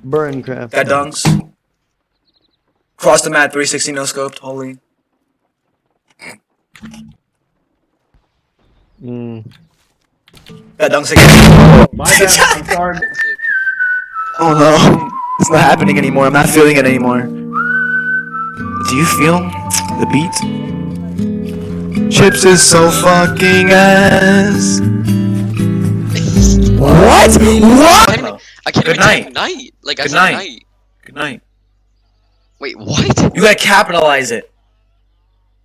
Burn craft. Got dunks. Cross the mat, 360 no scoped. Holy. Got dunks again. My bad, I'm sorry. Oh no. It's not happening anymore. I'm not feeling it anymore. Do you feel the beat? Chips is so fucking ass. What? What? I can't Good even night. type night. Like I Good said night. night. Good night. Wait, what? You gotta capitalize it.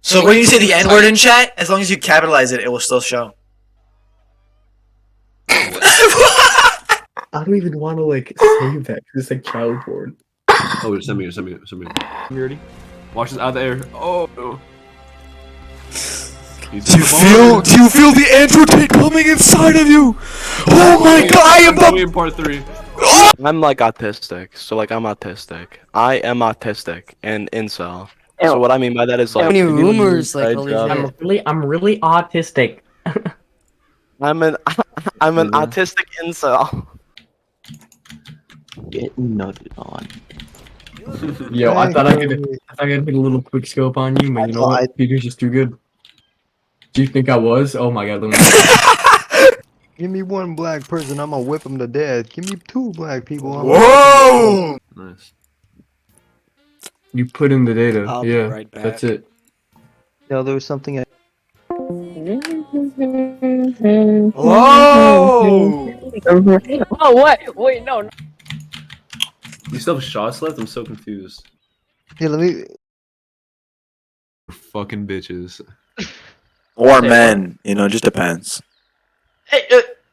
So when you say the N word in chat, as long as you capitalize it, it will still show. I don't even want to like save that because it's like child porn. Oh, send me. You ready? Watch this out of the air. Oh no. Do you feel the android coming inside of you? Oh my god, I am the. In part 3. I'm like autistic, so like I'm autistic. I am autistic and incel. So what I mean by that is like How many if you rumors, like, inside holy job- shit. I'm really autistic. I'm an autistic incel. Getting nutted on. Yo, I thought I could hit a little quick scope on you, but you know what? Peter's just too good. Do you think I was? Oh my god, let me Give me one black person, I'm gonna whip him to death. Give me 2 black people. Whoa! Nice. You put in the data. I'll be yeah, right back. that's it. No, there was something. Whoa! Oh, what? Wait, no. You still have shots left? I'm so confused. Hey, let me. Fucking bitches. Or men, you know, just depends.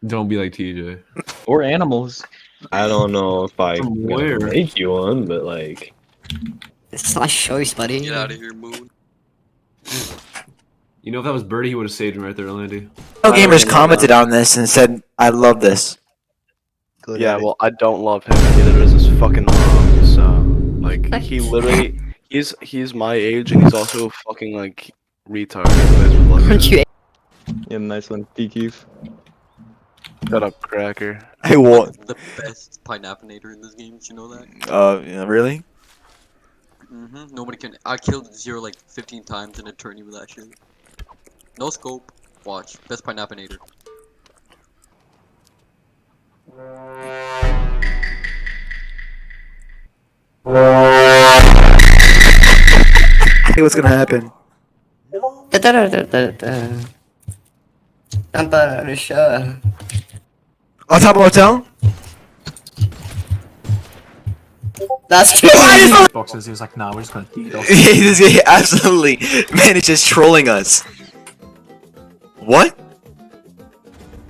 Don't be like TJ. Or animals. I don't know if I From can where? make you one, but like. It's my choice, buddy. Get out of here, Moon. You know, if that was Birdy, he would have saved him right there, Landy. No gamers commented on this and said, "I love this." Good Yeah, at it. well I don't love him. Neither is his fucking mom. So like he literally he's my age and he's also a fucking like retard. You guys would love Aren't it. you? Yeah, nice one, Dekeef. Shut up, cracker. Hey, what? The best pineappleator in this game. Did you know that? Yeah, really? Nobody can. I killed Zero like 15 times in a tourney with that shit. No scope. Watch. Best pineappleator. Hey, what's gonna happen? I'm about to show. On top of hotel? That's true. Boxes, he was like, nah, we're just gonna eat off. Yeah, absolutely. Man, it's just trolling us. What?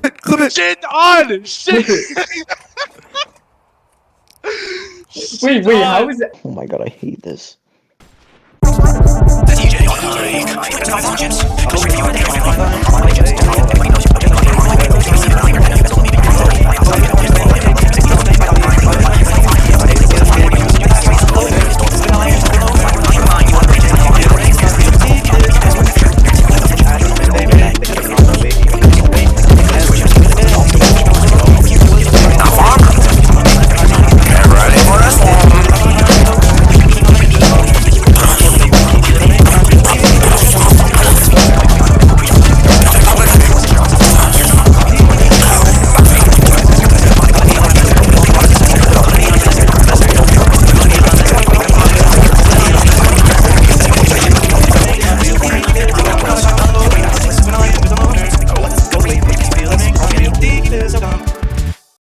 Clip it. Shit on! Shit! Wait, how is that? Oh my god, I hate this. The DJ on the break.